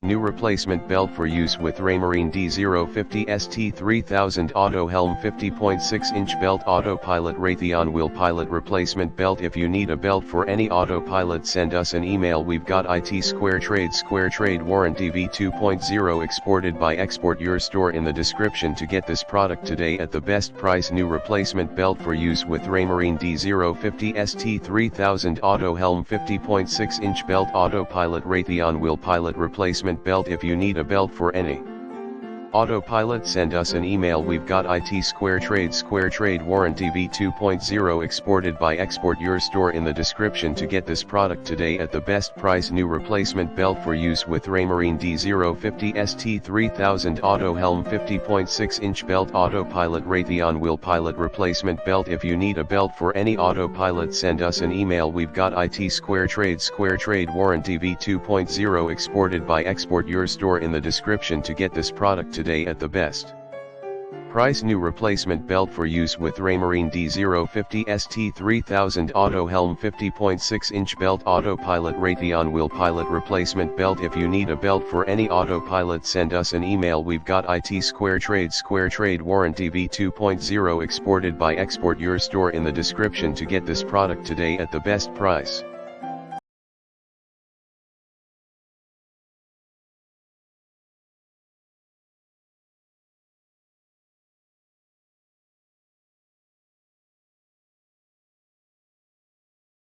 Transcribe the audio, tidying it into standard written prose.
New replacement belt for use with Raymarine D050 ST3000 Autohelm 50.6-inch belt Autopilot Raytheon wheel pilot replacement belt. If you need a belt for any autopilot, send us an email. We've got IT Square Trade warranty v2.0 exported by Export Your Store in the description to get this product today at the best price. New replacement belt for use with Raymarine D050 ST3000 Autohelm 50.6-inch belt Autopilot Raytheon wheel pilot replacement belt. If you need a belt for any autopilot, send us an email. We've got IT Square Trade warranty v2.0 exported by Export Your Store in the description to get this product today at the best price. New replacement belt for use with Raymarine D050 ST3000 Autohelm 50.6-inch belt Autopilot Raytheon wheel pilot replacement belt. If you need a belt for any autopilot, send us an email. We've got IT Square Trade warranty v2.0 exported by Export Your Store in the description to get this product today at the best price. New replacement belt for use with Raymarine D050 ST3000 Autohelm 50.6-inch belt Autopilot Raytheon wheel pilot replacement belt. If you need a belt for any autopilot, send us an email. We've got IT Square Trade warranty v2.0 exported by Export Your Store in the description to get this product today at the best price.